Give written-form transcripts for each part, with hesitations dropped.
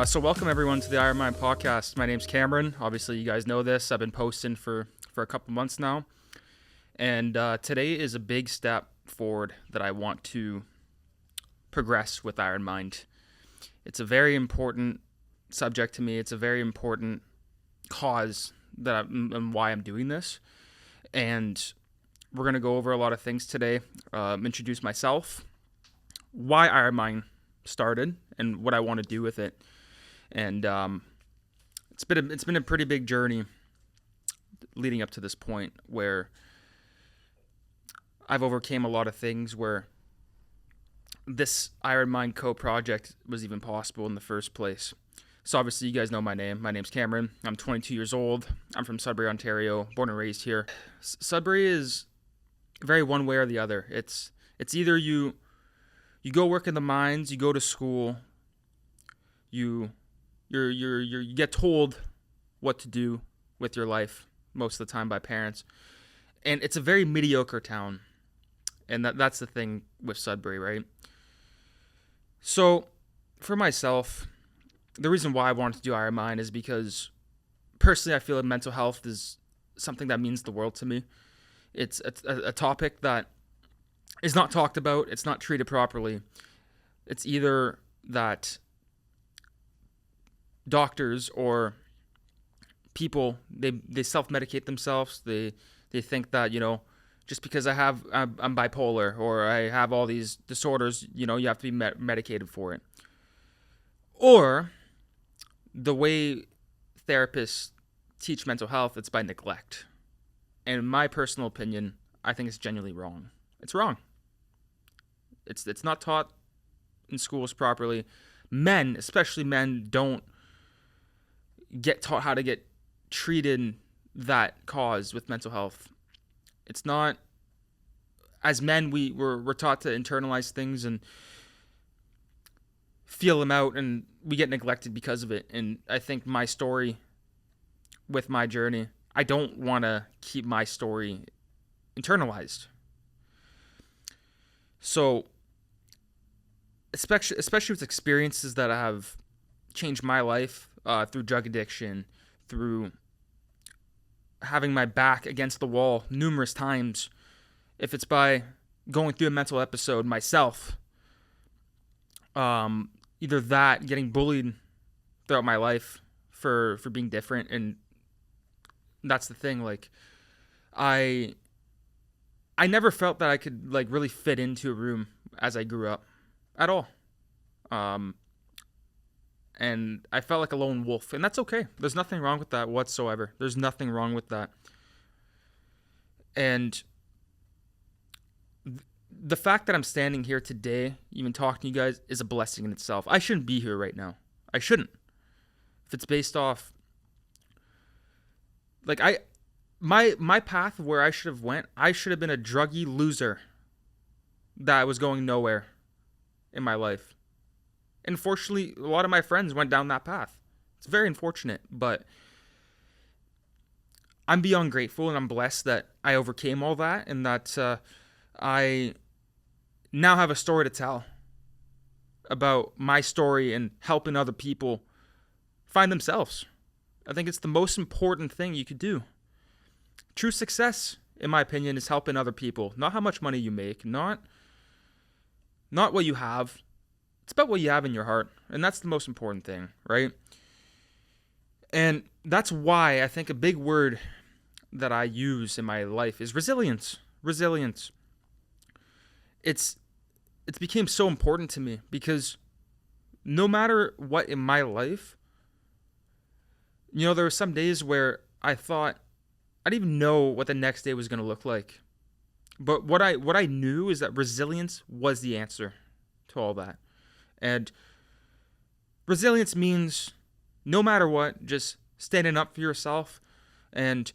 So welcome everyone to the Iron Mind podcast. My name's Cameron. Obviously, you guys know this. I've been posting for a couple months now, and today is a big step forward that I want to progress with Iron Mind. It's a very important subject to me. It's a very important cause and why I'm doing this, and we're gonna go over a lot of things today. Introduce myself, why Iron Mind started, and what I want to do with it. And it's been a pretty big journey leading up to this point where I've overcame a lot of things where this Iron Mind co-project was even possible in the first place. So obviously you guys know my name. My name's Cameron. I'm 22 years old. I'm from Sudbury, Ontario, born and raised here. Sudbury is very one way or the other. It's either you go work in the mines, you go to school, you get told what to do with your life most of the time by parents, and it's a very mediocre town, and that's the thing with Sudbury, right? So for myself, the reason why I wanted to do Iron Mind is because personally I feel that mental health is something that means the world to me. It's a topic that is not talked about. It's not treated properly. It's either that doctors or people, they self-medicate themselves. They think that, just because I'm bipolar or I have all these disorders, you have to be medicated for it. Or the way therapists teach mental health, it's by neglect. And in my personal opinion, I think it's genuinely wrong. It's wrong. It's not taught in schools properly. Men, especially men, don't get taught how to get treated that cause with mental health. It's not, as men, we're taught to internalize things and feel them out, and we get neglected because of it. And I think my story with my journey, I don't want to keep my story internalized. So especially with experiences that have changed my life, through drug addiction, through having my back against the wall numerous times, if it's by going through a mental episode myself, either that, getting bullied throughout my life for being different. And that's the thing, like, I never felt that I could really fit into a room as I grew up at all. And I felt like a lone wolf, and that's okay. There's nothing wrong with that whatsoever. There's nothing wrong with that. And the fact that I'm standing here today, even talking to you guys, is a blessing in itself. I shouldn't be here right now. I shouldn't. If it's based off, my path of where I should have went, I should have been a druggy loser that was going nowhere in my life. Unfortunately, a lot of my friends went down that path. It's very unfortunate, but I'm beyond grateful, and I'm blessed that I overcame all that, and that I now have a story to tell about my story and helping other people find themselves. I think it's the most important thing you could do. True success, in my opinion, is helping other people. Not how much money you make, not what you have. It's about what you have in your heart, and that's the most important thing, right? And that's why I think a big word that I use in my life is resilience. Resilience. It's became so important to me because no matter what in my life, there were some days where I thought I didn't even know what the next day was going to look like. But what I knew is that resilience was the answer to all that. And resilience means no matter what, just standing up for yourself and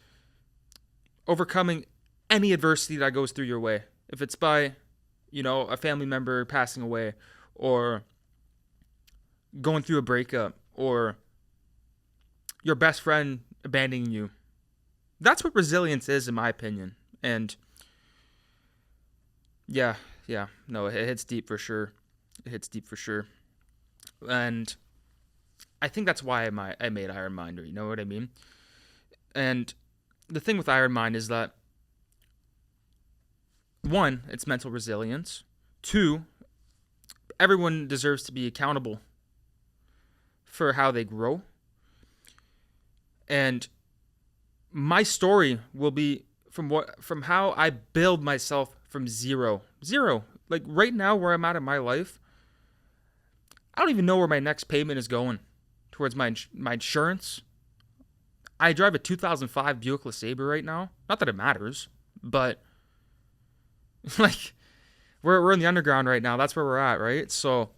overcoming any adversity that goes through your way. If it's by, a family member passing away, or going through a breakup, or your best friend abandoning you. That's what resilience is, in my opinion. And yeah, no, it hits deep for sure. It hits deep for sure. And I think that's why I made Iron Mind. You know what I mean? And the thing with Iron Mind is that, one, it's mental resilience. Two, everyone deserves to be accountable for how they grow. And my story will be from how I build myself from zero. Zero. Like right now where I'm at in my life, I don't even know where my next payment is going towards my insurance. I drive a 2005 Buick LeSabre right now. Not that it matters, but like we're in the underground right now. That's where we're at, right? So,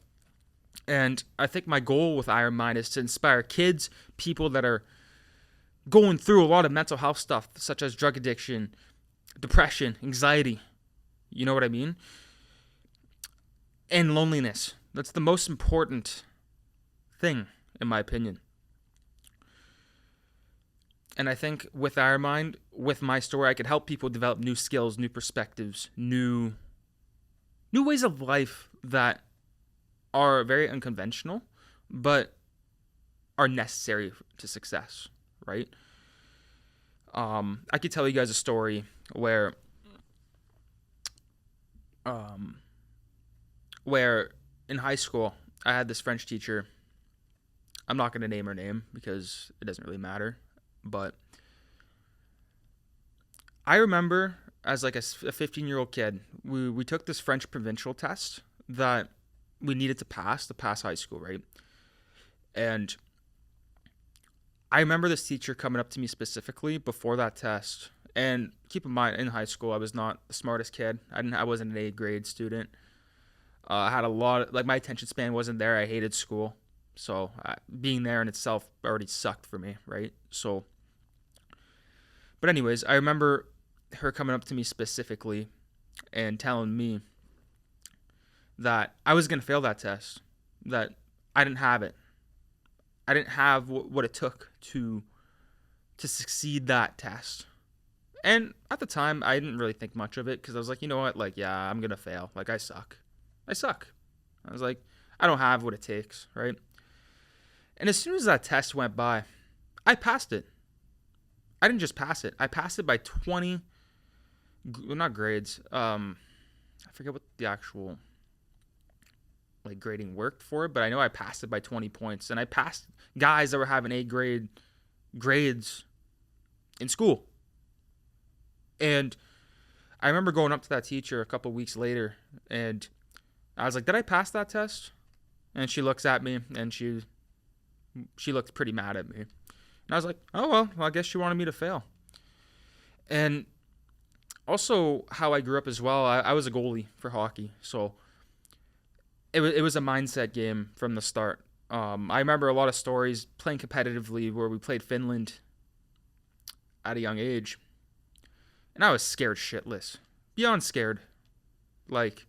and I think my goal with Iron Mind is to inspire kids, people that are going through a lot of mental health stuff, such as drug addiction, depression, anxiety. You know what I mean? And loneliness. That's the most important thing, in my opinion. And I think with Iron Mind, with my story, I could help people develop new skills, new perspectives, new ways of life that are very unconventional, but are necessary to success, right? I could tell you guys a story where in high school I had this French teacher. I'm not going to name her name because it doesn't really matter, but I remember as like a 15-year-old kid, we took this French provincial test that we needed to pass high school, right? And I remember this teacher coming up to me specifically before that test. And keep in mind, in high school, I was not the smartest kid. I wasn't an A grade student. I had a lot of, like, my attention span wasn't there. I hated school. So being there in itself already sucked for me, right? So, but anyways, I remember her coming up to me specifically and telling me that I was going to fail that test, that I didn't have it. I didn't have what it took to succeed that test. And at the time, I didn't really think much of it because I was like, you know what? Like, yeah, I'm going to fail. Like, I suck. I was like, I don't have what it takes, right? And as soon as that test went by, I passed it. I didn't just pass it. I passed it by 20, not grades. I forget what the actual like grading worked for it, but I know I passed it by 20 points. And I passed guys that were having A grade grades in school. And I remember going up to that teacher a couple weeks later, and I was like, did I pass that test? And she looks at me, and she looked pretty mad at me. And I was like, oh, well, I guess she wanted me to fail. And also how I grew up as well, I was a goalie for hockey. So it was a mindset game from the start. I remember a lot of stories playing competitively where we played Finland at a young age. And I was scared shitless. Beyond scared. Like,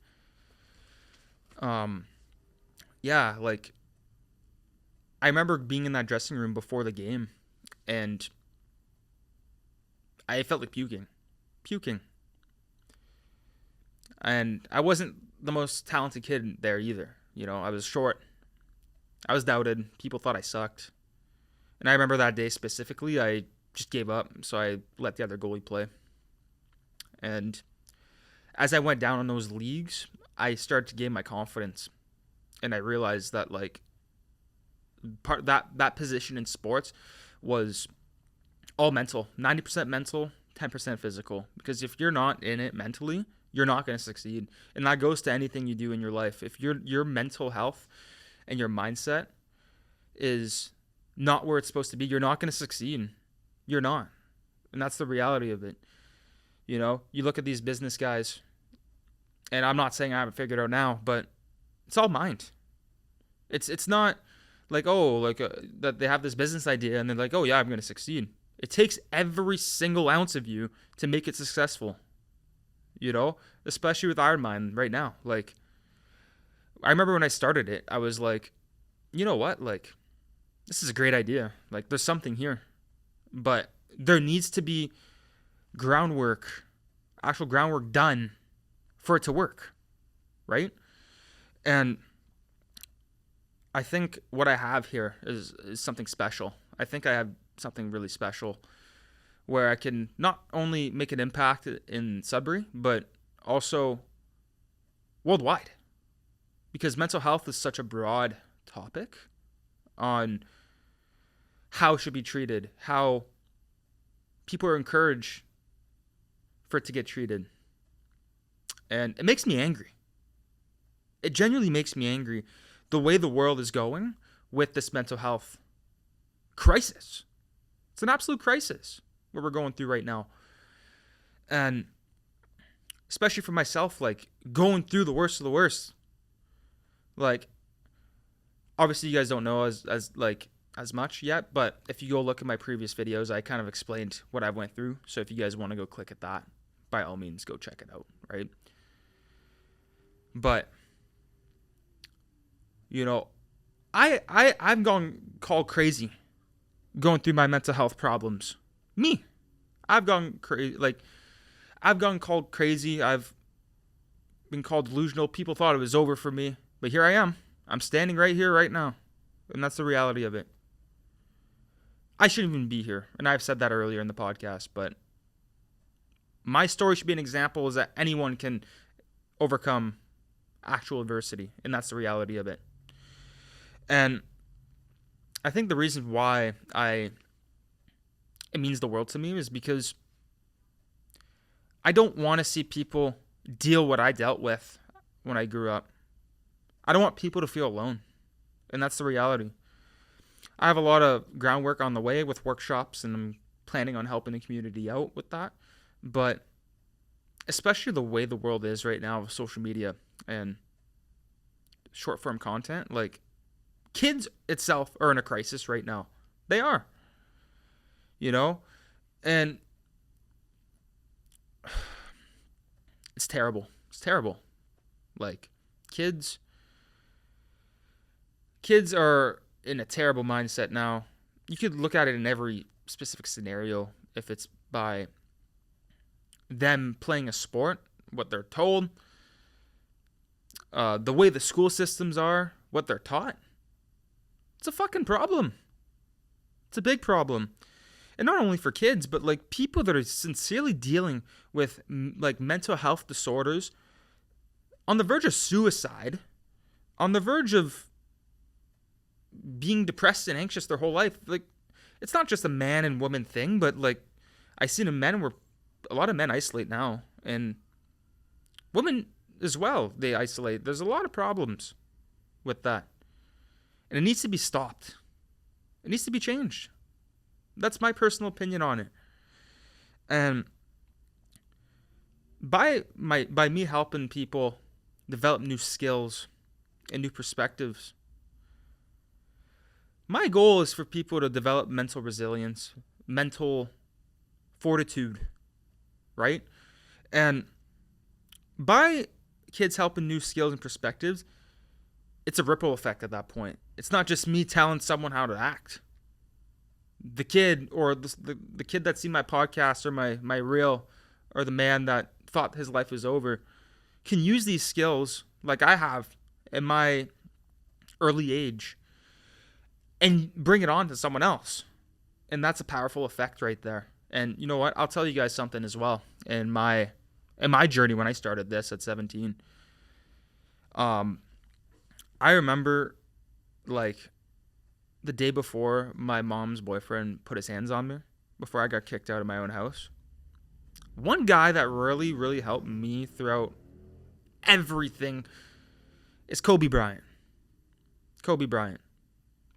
yeah, like, I remember being in that dressing room before the game, and I felt like puking. And I wasn't the most talented kid there either. You know, I was short. I was doubted. People thought I sucked. And I remember that day specifically, I just gave up, so I let the other goalie play. And as I went down on those leagues, I started to gain my confidence. And I realized that, like, part that position in sports was all mental. 90% mental, 10% physical. Because if you're not in it mentally, you're not going to succeed. And that goes to anything you do in your life. If your mental health and your mindset is not where it's supposed to be, you're not going to succeed. You're not. And that's the reality of it. You know, you look at these business guys, and I'm not saying I haven't figured it out now, but it's all mind. It's not like, that they have this business idea and they're like, oh yeah, I'm going to succeed. It takes every single ounce of you to make it successful. You know, especially with Iron Mind right now. Like, I remember when I started it, I was like, you know what? Like, this is a great idea. Like, there's something here. But there needs to be actual groundwork done for it to work. Right? And I think what I have here is something special. I think I have something really special where I can not only make an impact in Sudbury, but also worldwide. Because mental health is such a broad topic on how it should be treated, how people are encouraged for it to get treated. And it makes me angry. It genuinely makes me angry the way the world is going with this mental health crisis. It's an absolute crisis what we're going through right now. And especially for myself, like going through the worst of the worst. Like, obviously you guys don't know as much yet, but if you go look at my previous videos, I kind of explained what I went through. So if you guys want to go click at that, by all means, go check it out, right? But, you know, I've gone called crazy going through my mental health problems. Me. I've gone crazy. Like, I've gone called crazy. I've been called delusional. People thought it was over for me. But here I am. I'm standing right here, right now. And that's the reality of it. I shouldn't even be here. And I've said that earlier in the podcast. But my story should be an example is that anyone can overcome actual adversity. And that's the reality of it. And I think the reason why it means the world to me is because I don't want to see people deal what I dealt with when I grew up. I don't want people to feel alone. And that's the reality. I have a lot of groundwork on the way with workshops, and I'm planning on helping the community out with that. But especially the way the world is right now with social media and short form content, like kids itself are in a crisis right now. They are. You know? And it's terrible. It's terrible. Like, kids are in a terrible mindset now. You could look at it in every specific scenario. If it's by them playing a sport, what they're told, the way the school systems are, what they're taught. It's a fucking problem. It's a big problem. And not only for kids, but like people that are sincerely dealing with like mental health disorders, on the verge of suicide, on the verge of being depressed and anxious their whole life. Like, it's not just a man and woman thing, but like I seen in men where a lot of men isolate now, and women as well, they isolate. There's a lot of problems with that. And it needs to be stopped. It needs to be changed. That's my personal opinion on it. And by me helping people develop new skills and new perspectives, my goal is for people to develop mental resilience, mental fortitude, right? And by kids helping new skills and perspectives, it's a ripple effect at that point. It's not just me telling someone how to act. The kid or the kid that's seen my podcast or my reel, or the man that thought his life was over, can use these skills like I have in my early age and bring it on to someone else. And that's a powerful effect right there. And you know what? I'll tell you guys something as well. In my journey when I started this at 17, I remember like the day before my mom's boyfriend put his hands on me, before I got kicked out of my own house. One guy that really, really helped me throughout everything is Kobe Bryant. Kobe Bryant.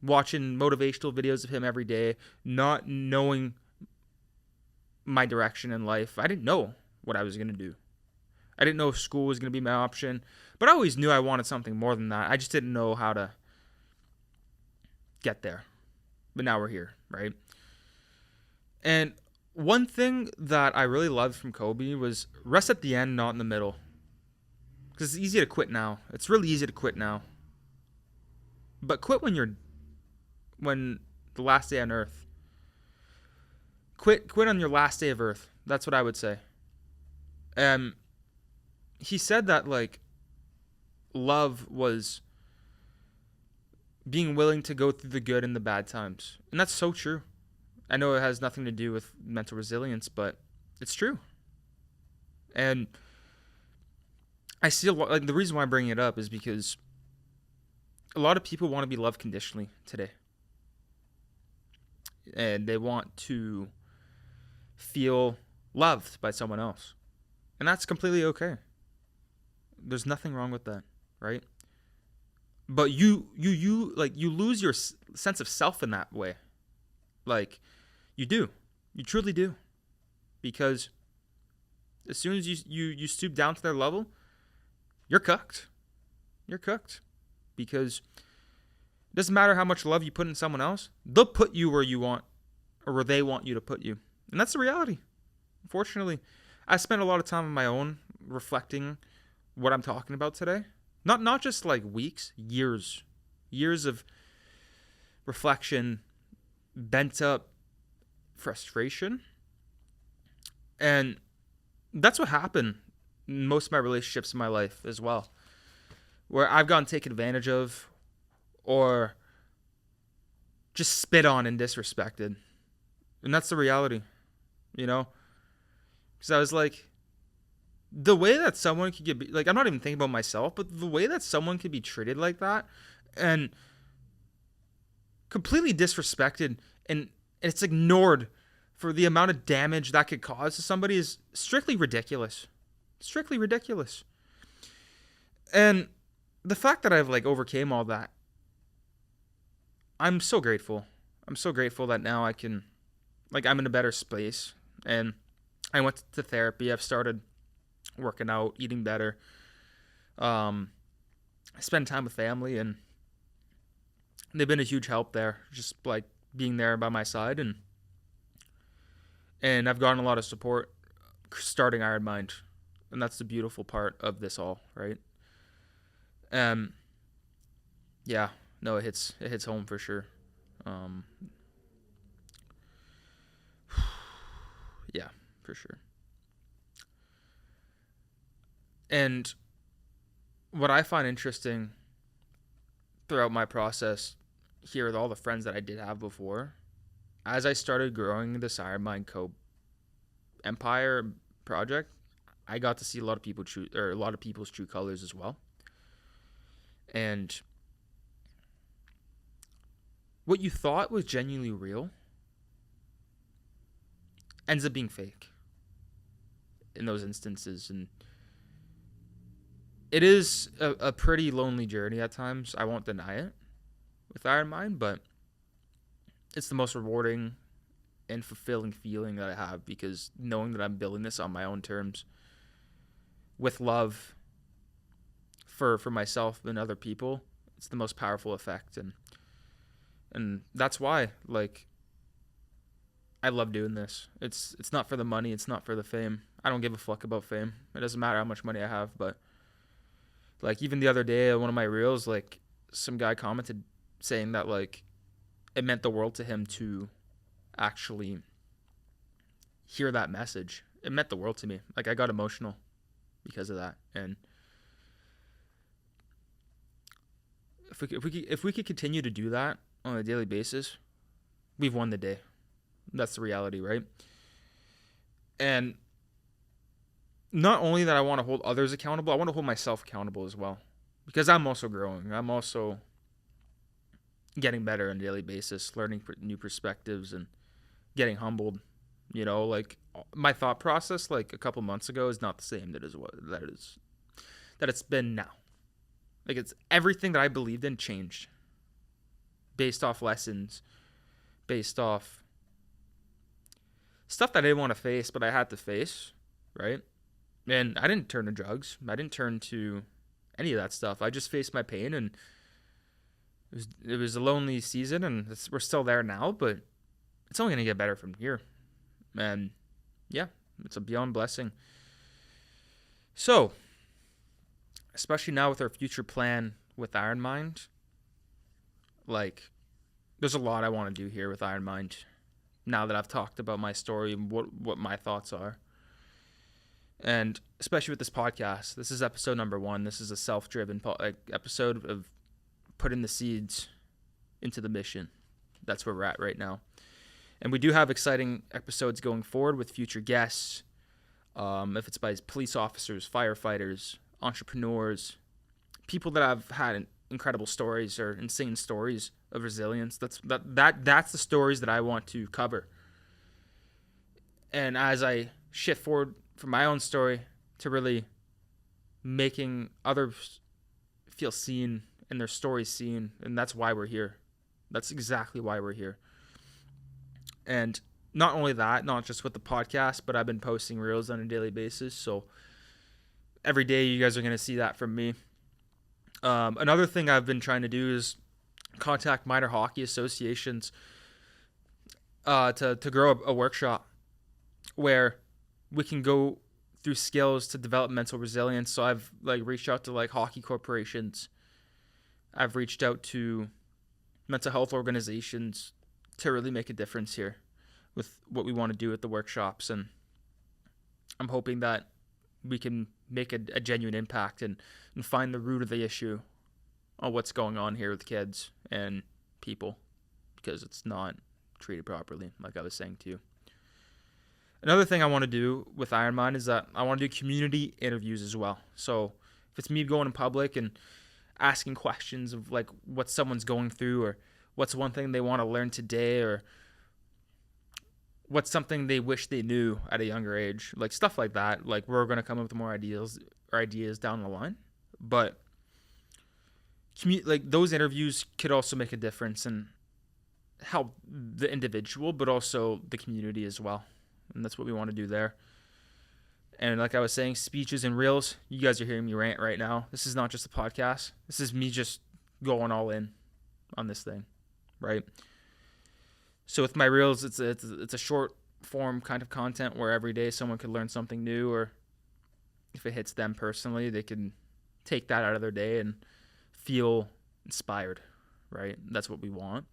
Watching motivational videos of him every day, not knowing my direction in life. I didn't know what I was going to do. I didn't know if school was going to be my option, but I always knew I wanted something more than that. I just didn't know how to get there. But now we're here, right? And one thing that I really loved from Kobe was rest at the end, not in the middle. Because it's easy to quit now. It's really easy to quit now. But quit when the last day on earth. Quit on your last day of earth. That's what I would say. He said that like love was being willing to go through the good and the bad times. And that's so true. I know it has nothing to do with mental resilience, but it's true. And I see a lot, like the reason why I'm bringing it up is because a lot of people want to be loved conditionally today. And they want to feel loved by someone else. And that's completely okay. There's nothing wrong with that, right? But you lose your sense of self in that way. Like you do. You truly do. Because as soon as you stoop down to their level, you're cooked. You're cooked. Because it doesn't matter how much love you put in someone else, they'll put you where you want or where they want you to put you. And that's the reality. Unfortunately, I spent a lot of time on my own reflecting what I'm talking about today. Not just like weeks, years. Years of reflection, bent up frustration. And that's what happened in most of my relationships in my life as well. Where I've gotten taken advantage of or just spit on and disrespected. And that's the reality, you know? Because I was like, the way that someone could get, like, I'm not even thinking about myself, but the way that someone could be treated like that and completely disrespected and it's ignored for the amount of damage that could cause to somebody is strictly ridiculous. Strictly ridiculous. And the fact that I've like overcame all that, I'm so grateful. I'm so grateful that now I can, like, I'm in a better space. And I went to therapy. I've started working out, eating better. I spend time with family, and they've been a huge help there. Just like being there by my side, and I've gotten a lot of support starting Iron Mind, and that's the beautiful part of this all, right? Yeah, no, it hits home for sure. Yeah, for sure. And what I find interesting throughout my process here with all the friends that I did have before, as I started growing this Iron Mind Co empire project, I got to see a lot of a lot of people's true colors as well. And what you thought was genuinely real ends up being fake in those instances. And it is a pretty lonely journey at times. I won't deny it with Iron Mind, but it's the most rewarding and fulfilling feeling that I have, because knowing that I'm building this on my own terms with love for myself and other people, it's the most powerful effect. And that's why, like, I love doing this. It's not for the money, it's not for the fame. I don't give a fuck about fame. It doesn't matter how much money I have. But like, even the other day, one of my reels, like, some guy commented saying that, like, it meant the world to him to actually hear that message. It meant the world to me. Like, I got emotional because of that. And if we could continue to do that on a daily basis, we've won the day. That's the reality, right? And not only that I want to hold others accountable, I want to hold myself accountable as well, because I'm also growing. I'm also getting better on a daily basis, learning new perspectives and getting humbled. You know, like, my thought process like a couple months ago is not the same that it's been now. Like, it's everything that I believed in changed based off lessons, based off stuff that I didn't want to face, but I had to face, right? And I didn't turn to drugs. I didn't turn to any of that stuff. I just faced my pain, and it was a lonely season, and we're still there now, but it's only going to get better from here. And yeah, it's a beyond blessing. So, especially now with our future plan with Iron Mind, like, there's a lot I want to do here with Iron Mind now that I've talked about my story and what my thoughts are. And especially with this podcast, this is episode number 1. This is a self-driven episode of putting the seeds into the mission. That's where we're at right now. And we do have exciting episodes going forward with future guests. If it's by police officers, firefighters, entrepreneurs, people that have had incredible stories or insane stories of resilience. That's the stories that I want to cover. And as I shift forward from my own story to really making others feel seen and their stories seen, and that's why we're here. That's exactly why we're here. And not only that, not just with the podcast, but I've been posting reels on a daily basis. So every day you guys are going to see that from me. Another thing I've been trying to do is contact minor hockey associations to grow a workshop where we can go through skills to develop mental resilience. So I've reached out to hockey corporations. I've reached out to mental health organizations to really make a difference here with what we want to do at the workshops. And I'm hoping that we can make a genuine impact and find the root of the issue on what's going on here with kids and people, because it's not treated properly, like I was saying to you. Another thing I want to do with Ironmind is that I want to do community interviews as well. So if it's me going in public and asking questions of what someone's going through, or what's one thing they want to learn today, or what's something they wish they knew at a younger age, stuff like that. We're going to come up with more ideas down the line. But those interviews could also make a difference and help the individual, but also the community as well. And that's what we want to do there. And like I was saying, speeches and reels, you guys are hearing me rant right now. This is not just a podcast. This is me just going all in on this thing, right? So with my reels, it's a short form kind of content where every day someone could learn something new, or if it hits them personally, they can take that out of their day and feel inspired, right? That's what we want.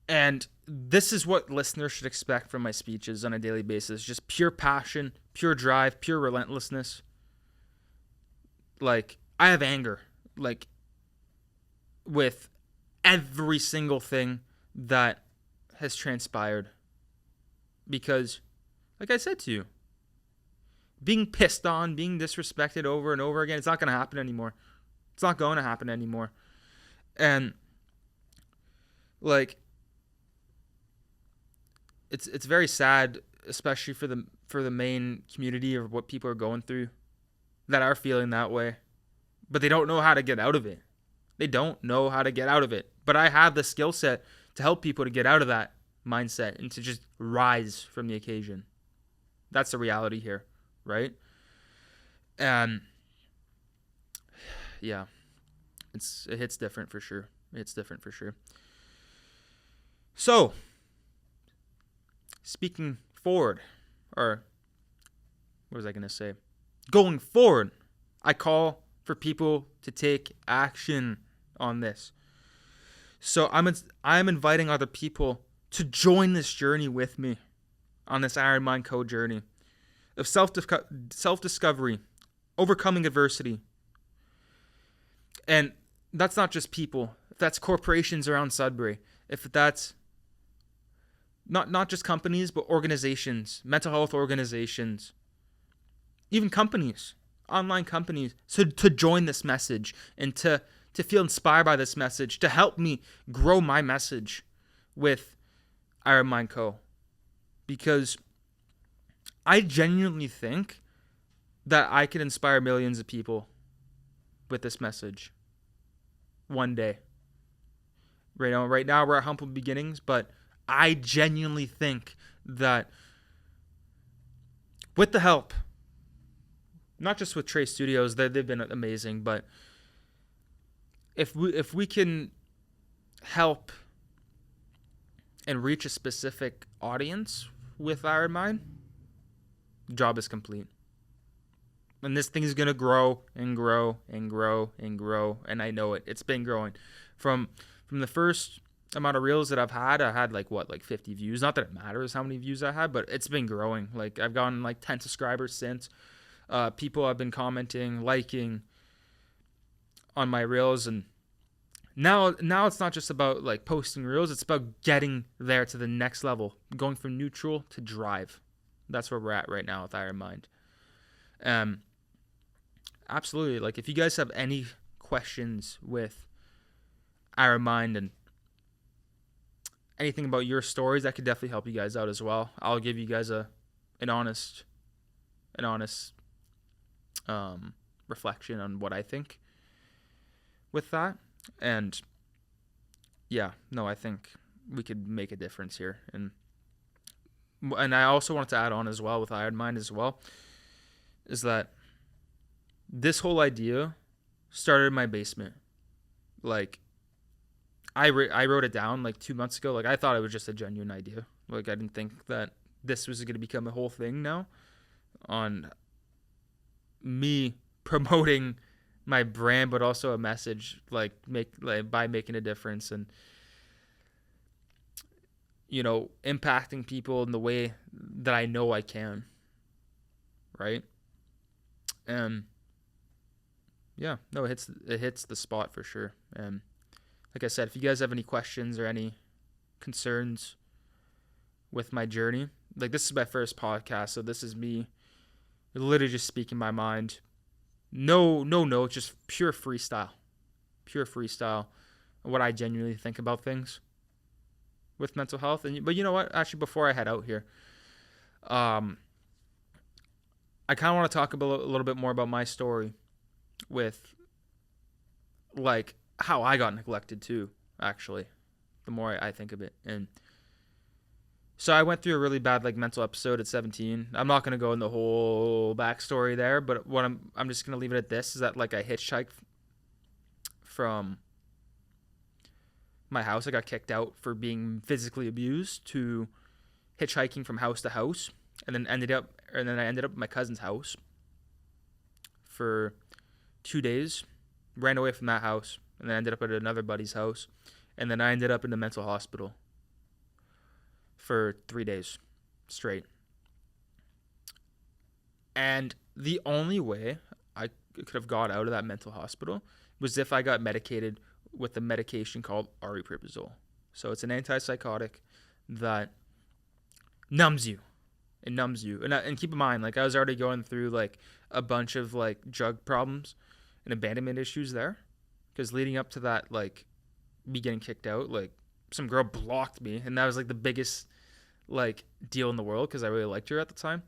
And this is what listeners should expect from my speeches on a daily basis. Just pure passion, pure drive, pure relentlessness. I have anger, with every single thing that has transpired. Because, like I said to you, being pissed on, being disrespected over and over again, it's not going to happen anymore. It's not going to happen anymore. And, it's very sad, especially for the main community of what people are going through, that are feeling that way, but they don't know how to get out of it. They don't know how to get out of it. But I have the skill set to help people to get out of that mindset and to just rise from the occasion. That's the reality here, right? And yeah, it hits different for sure. So, speaking forward, or what was I going to say? Going forward, I call for people to take action on this. So I'm inviting other people to join this journey with me on this Ironmind Co journey of self-discovery, overcoming adversity. And that's not just people. If that's corporations around Sudbury, if that's not just companies, but organizations, mental health organizations, even companies, online companies, so to join this message and to feel inspired by this message, to help me grow my message with Ironmind Co. Because I genuinely think that I could inspire millions of people with this message one day. Right now we're at humble beginnings, but I genuinely think that with the help, not just with Trey Studios, they've been amazing, but if we can help and reach a specific audience with Ironmind, the job is complete. And this thing is going to grow and grow and grow and grow, and I know it. It's been growing. From the first amount of reels that I had 50 views. Not that it matters how many views I had, but it's been growing. I've gotten 10 subscribers since. People have been commenting, liking on my reels, and now it's not just about like posting reels, it's about getting there to the next level, going from neutral to drive. That's where we're at right now with Iron Mind. um Absolutely. Like, if you guys have any questions with Iron Mind and anything about your stories, that could definitely help you guys out as well. I'll give you guys an honest an honest reflection on what I think with that. And yeah, no, I think we could make a difference here. And I also wanted to add on as well with Iron Mind as well, is that this whole idea started in my basement. Like, I wrote it down like 2 months ago. Like, I thought it was just a genuine idea. Like, I didn't think that this was going to become a whole thing now on me promoting my brand, but also a message, like, by making a difference and, impacting people in the way that I know I can. Right. And yeah, no, it hits the spot for sure. And like I said, if you guys have any questions or any concerns with my journey, like, this is my first podcast, so this is me literally just speaking my mind. No, just pure freestyle, what I genuinely think about things with mental health. But you know what? Actually, before I head out here, I kind of want to talk a little bit more about my story with, like, how I got neglected too, actually, the more I think of it. And so I went through a really bad, like, mental episode at 17. I'm not going to go in the whole backstory there, but what I'm just going to leave it at this, is that, like, I hitchhiked from my house. I got kicked out for being physically abused, to hitchhiking from house to house, and then I ended up at my cousin's house for 2 days, ran away from that house, and then ended up at another buddy's house, and then I ended up in the mental hospital for 3 days straight. And the only way I could have got out of that mental hospital was if I got medicated with a medication called aripiprazole. So it's an antipsychotic that numbs you. It numbs you. And keep in mind, like, I was already going through, like, a bunch of, like, drug problems and abandonment issues there. Because leading up to that, like, me getting kicked out, like, some girl blocked me. And that was, like, the biggest, like, deal in the world, because I really liked her at the time.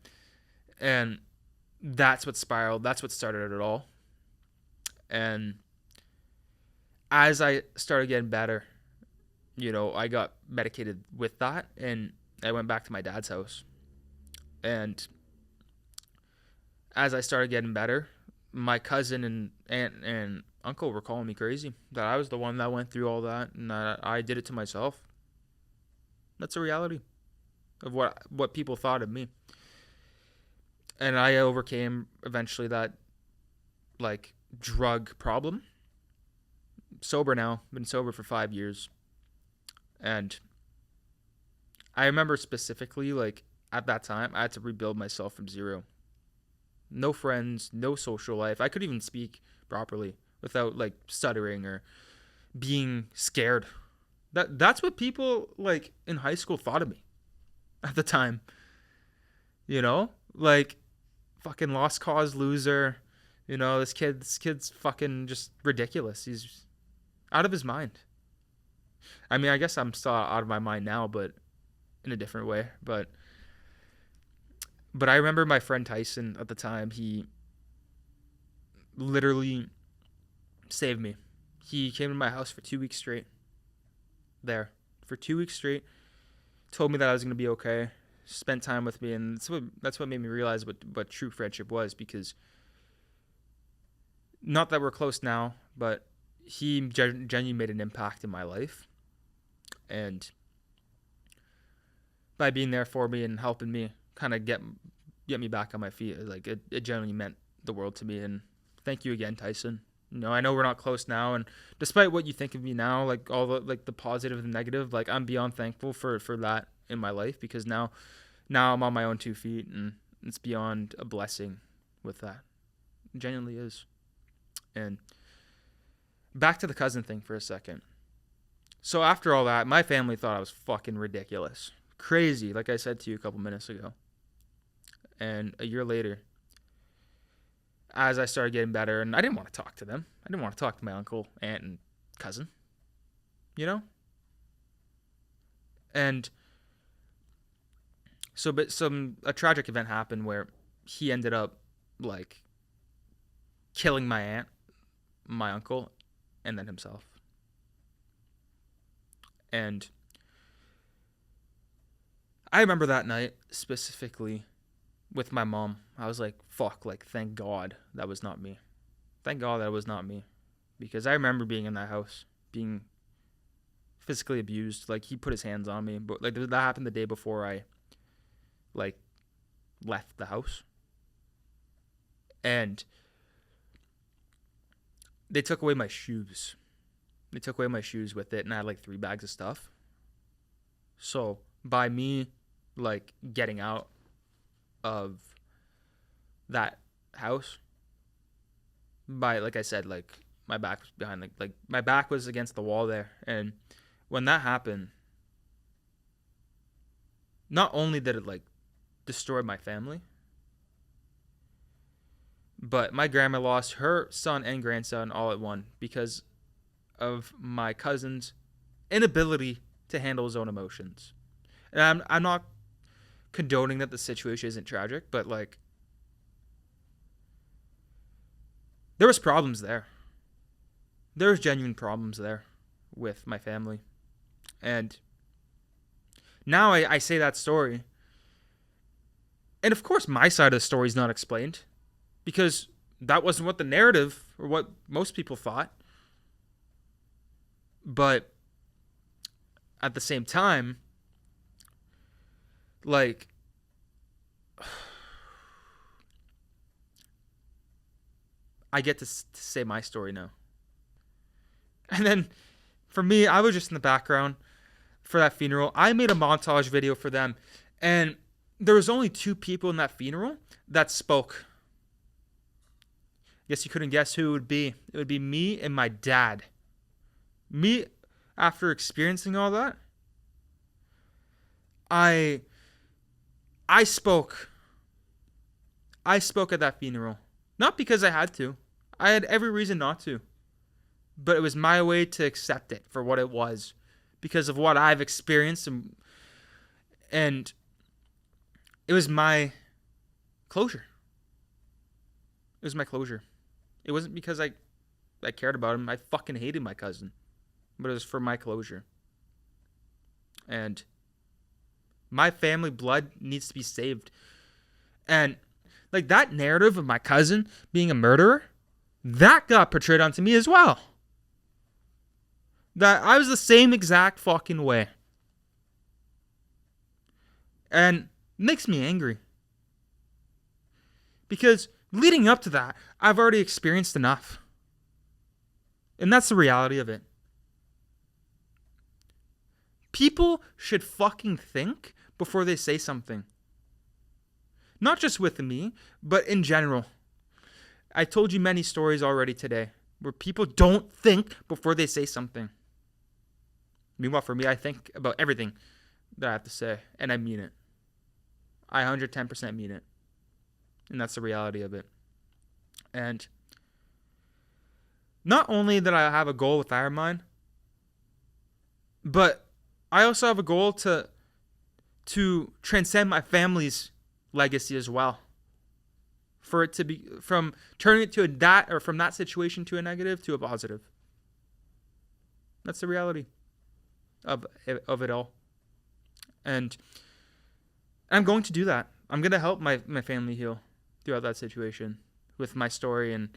And that's what spiraled. That's what started it all. And as I started getting better, I got medicated with that. And I went back to my dad's house. And as I started getting better, my cousin and aunt and uncle were calling me crazy, that I was the one that went through all that, and that I did it to myself. That's a reality of what people thought of me. And I overcame eventually that, like, drug problem. Sober now, been sober for 5 years. And I remember specifically, like, at that time, I had to rebuild myself from zero. No friends, no social life. I couldn't even speak properly without, like, stuttering or being scared. That's what people, like, in high school thought of me at the time. Like, fucking lost cause loser. This kid's fucking just ridiculous. He's out of his mind. I mean, I guess I'm still out of my mind now, but in a different way. But I remember my friend Tyson at the time. He literally saved me. He came to my house for 2 weeks straight. For 2 weeks straight. Told me that I was going to be okay. Spent time with me. And that's what made me realize what true friendship was. Because, not that we're close now, but he genuinely made an impact in my life. And by being there for me and helping me kind of get me back on my feet, like, it genuinely meant the world to me. And thank you again, Tyson. I know we're not close now, and despite what you think of me now, like, all the, like, the positive and negative, like, I'm beyond thankful for that in my life, because now I'm on my own 2 feet, and it's beyond a blessing with that. It genuinely is. And back to the cousin thing for a second. So after all that, my family thought I was fucking ridiculous. Crazy, like I said to you a couple minutes ago. And a year later, as I started getting better, and I didn't want to talk to them. I didn't want to talk to my uncle, aunt, and cousin. You know? And so, but a tragic event happened where he ended up, like, killing my aunt, my uncle, and then himself. And I remember that night specifically with my mom. I was like, fuck, like, thank God that was not me. Thank God that was not me. Because I remember being in that house, being physically abused. Like, he put his hands on me. But, like, that happened the day before I, like, left the house. And they took away my shoes. They took away my shoes with it, and I had, like, 3 bags of stuff. So, by me, like, getting out of that house, by, like I said, like, my back was behind, like my back was against the wall there. And when that happened, not only did it, like, destroy my family, but my grandma lost her son and grandson all at once because of my cousin's inability to handle his own emotions. And I'm not condoning that the situation isn't tragic, but, like, there was problems there. There was genuine problems there with my family. And now I say that story. And of course my side of the story is not explained because that wasn't what the narrative or what most people thought. But at the same time, like, I get to say my story now. And then for me, I was just in the background for that funeral. I made a montage video for them. And there was only 2 people in that funeral that spoke. Guess you couldn't guess who it would be. It would be me and my dad. Me, after experiencing all that, I spoke. I spoke at that funeral. Not because I had to. I had every reason not to. But it was my way to accept it for what it was. Because of what I've experienced. And it was my closure. It was my closure. It wasn't because I cared about him. I fucking hated my cousin. But it was for my closure. And my family blood needs to be saved. And, like, that narrative of my cousin being a murderer, that got portrayed onto me as well. That I was the same exact fucking way. And it makes me angry. Because leading up to that, I've already experienced enough. And that's the reality of it. People should fucking think before they say something. Not just with me, but in general. I told you many stories already today where people don't think before they say something. Meanwhile, for me, I think about everything that I have to say, and I mean it. I 110% mean it. And that's the reality of it. And not only did I have a goal with Ironmine, but I also have a goal to transcend my family's legacy as well. For it to be from turning it to from that situation to a negative to a positive. That's the reality of it all. And I'm going to do that. I'm going to help my family heal throughout that situation with my story and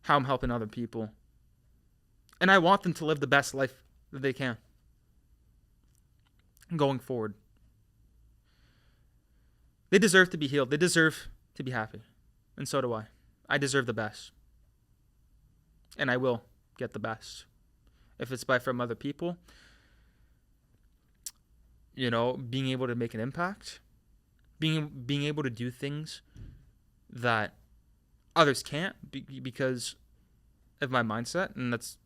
how I'm helping other people. And I want them to live the best life that they can going forward. They deserve to be healed. They deserve to be happy. And so do I. I deserve the best. And I will get the best. If it's from other people, being able to make an impact, being able to do things that others can't because of my mindset, and that's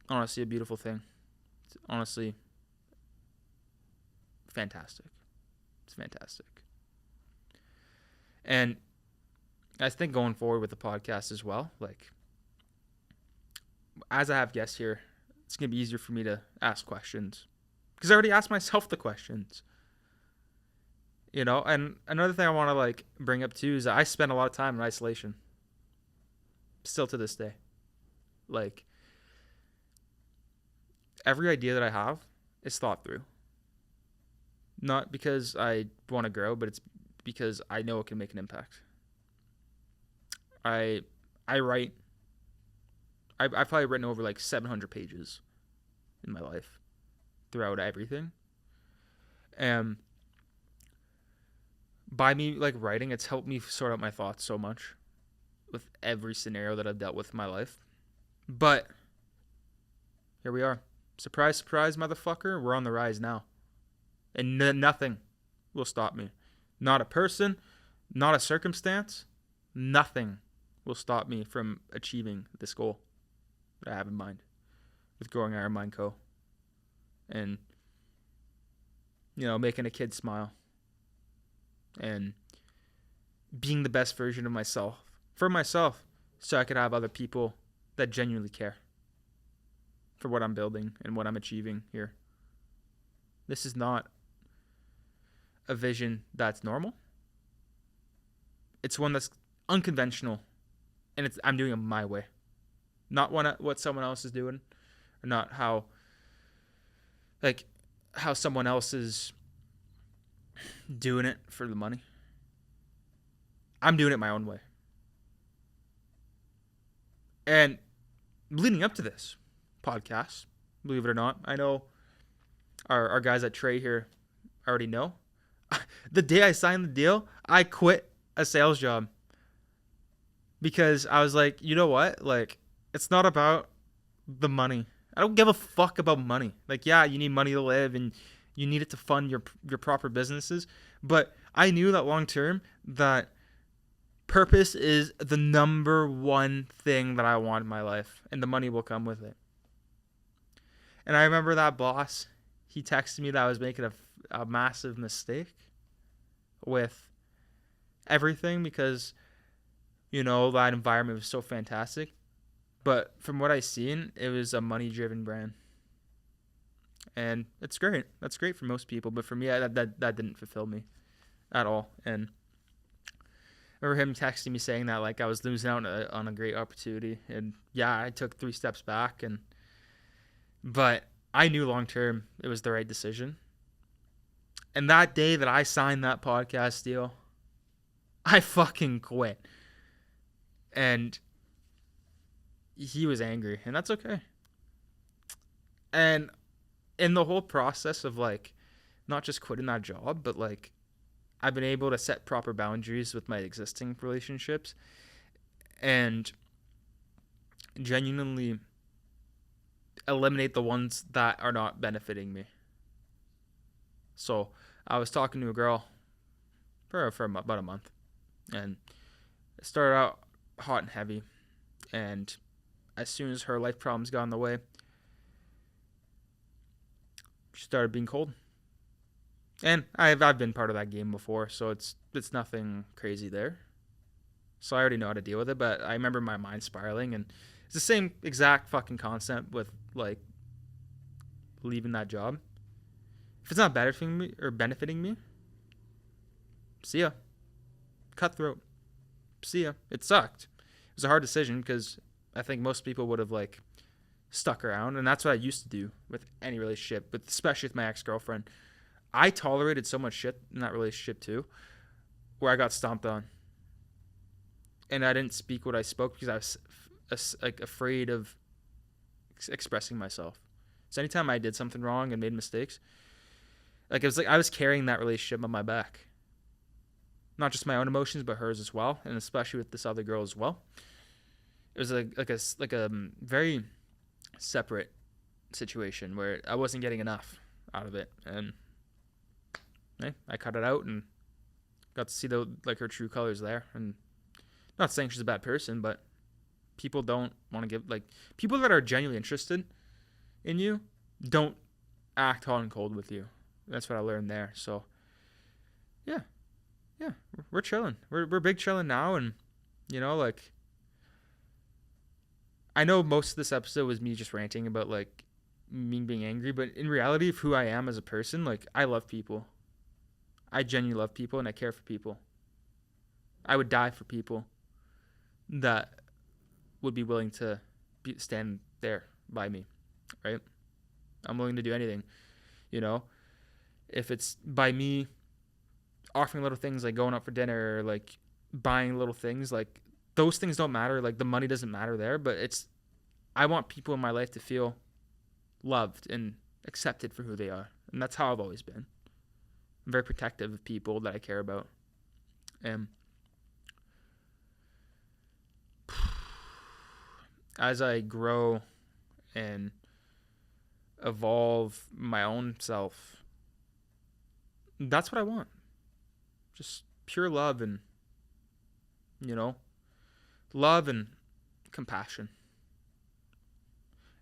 honestly a beautiful thing. It's honestly fantastic. It's fantastic. And I think going forward with the podcast as well, like as I have guests here, it's going to be easier for me to ask questions because I already asked myself the questions. And another thing I want to like bring up too is that I spend a lot of time in isolation still to this day. Like every idea that I have is thought through. Not because I want to grow, but it's because I know it can make an impact. I write. I've probably written over like 700 pages in my life throughout everything. And by me like writing, it's helped me sort out my thoughts so much with every scenario that I've dealt with in my life. But here we are. Surprise, surprise, motherfucker. We're on the rise now. And nothing will stop me. Not a person, not a circumstance, nothing will stop me from achieving this goal that I have in mind with growing Iron Mind Co. And, making a kid smile. And being the best version of myself. For myself. So I could have other people that genuinely care for what I'm building and what I'm achieving here. This is not a vision that's normal. It's one that's unconventional. And I'm doing it my way. Not what someone else is doing. Or not how someone else is doing it for the money. I'm doing it my own way. And leading up to this podcast, believe it or not, I know our guys at Trey here already know. The day I signed the deal, I quit a sales job because I was like, you know what? Like, it's not about the money. I don't give a fuck about money. Like, yeah, you need money to live and you need it to fund your proper businesses. But I knew that long term that purpose is the number one thing that I want in my life, and the money will come with it. And I remember that boss, he texted me that I was making a massive mistake with everything because, that environment was so fantastic. But from what I seen, it was a money-driven brand. And it's great. That's great for most people. But for me, that didn't fulfill me at all. And I remember him texting me saying that like I was losing out on a great opportunity. And yeah, I took 3 steps back. But I knew long-term it was the right decision. And that day that I signed that podcast deal, I fucking quit. And he was angry, and that's okay. And in the whole process of like not just quitting that job, but like I've been able to set proper boundaries with my existing relationships and genuinely eliminate the ones that are not benefiting me. So I was talking to a girl for about a month, and it started out hot and heavy, and as soon as her life problems got in the way, she started being cold. And I've been part of that game before, so it's nothing crazy there. So I already know how to deal with it, but I remember my mind spiraling, and it's the same exact fucking concept with like leaving that job. If it's not benefiting me, see ya. Cutthroat. See ya. It sucked. It was a hard decision because I think most people would have like stuck around, and that's what I used to do with any relationship, but especially with my ex-girlfriend. I tolerated so much shit in that relationship too, where I got stomped on, and I didn't speak what I spoke because I was like afraid of expressing myself. So anytime I did something wrong and made mistakes, like it was like I was carrying that relationship on my back, not just my own emotions but hers as well, and especially with this other girl as well. It was like a very separate situation where I wasn't getting enough out of it, and I cut it out and got to see her true colors there. And not saying she's a bad person, but people don't want to give, like, people that are genuinely interested in you don't act hot and cold with you. That's what I learned there. So yeah, we're chilling. We're big chilling now, and like, I know most of this episode was me just ranting about like me being angry, but in reality of who I am as a person, like, I love people. I genuinely love people and I care for people. I would die for people that would be willing to stand there by me, right? I'm willing to do anything, if it's by me offering little things like going out for dinner or like buying little things, like those things don't matter. Like the money doesn't matter there, but I want people in my life to feel loved and accepted for who they are. And that's how I've always been. I'm very protective of people that I care about. And as I grow and evolve my own self, that's what I want. Just pure love and, love and compassion.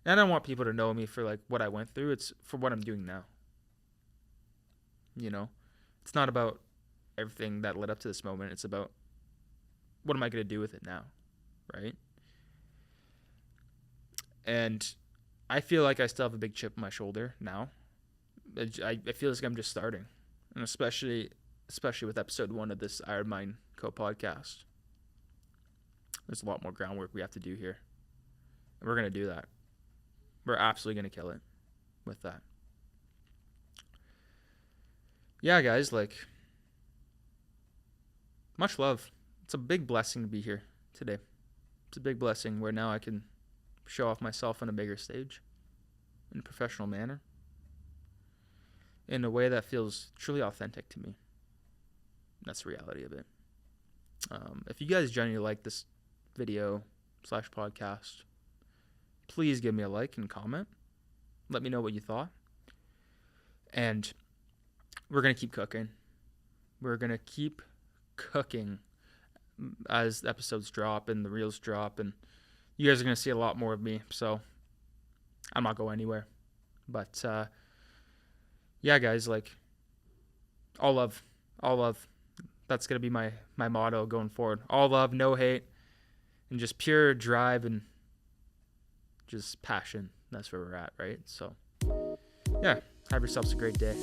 And I don't want people to know me for like what I went through. It's for what I'm doing now. It's not about everything that led up to this moment. It's about what am I going to do with it now, right? And I feel like I still have a big chip on my shoulder now. I feel like I'm just starting, and especially with episode 1 of this Iron Mind Co-podcast. There's a lot more groundwork we have to do here, and we're going to do that. We're absolutely going to kill it with that. Yeah, guys, like, much love. It's a big blessing to be here today. It's a big blessing where now I can show off myself on a bigger stage in a professional manner in a way that feels truly authentic to me. That's the reality of it. If you guys genuinely like this video / podcast, please give me a like and comment. Let me know what you thought. And we're going to keep cooking. We're going to keep cooking as episodes drop and the reels drop. And you guys are going to see a lot more of me. So I'm not going anywhere. But yeah, guys, like, all love. All love. That's going to be my motto going forward. All love, no hate, and just pure drive and just passion. That's where we're at, right? So, yeah, have yourselves a great day.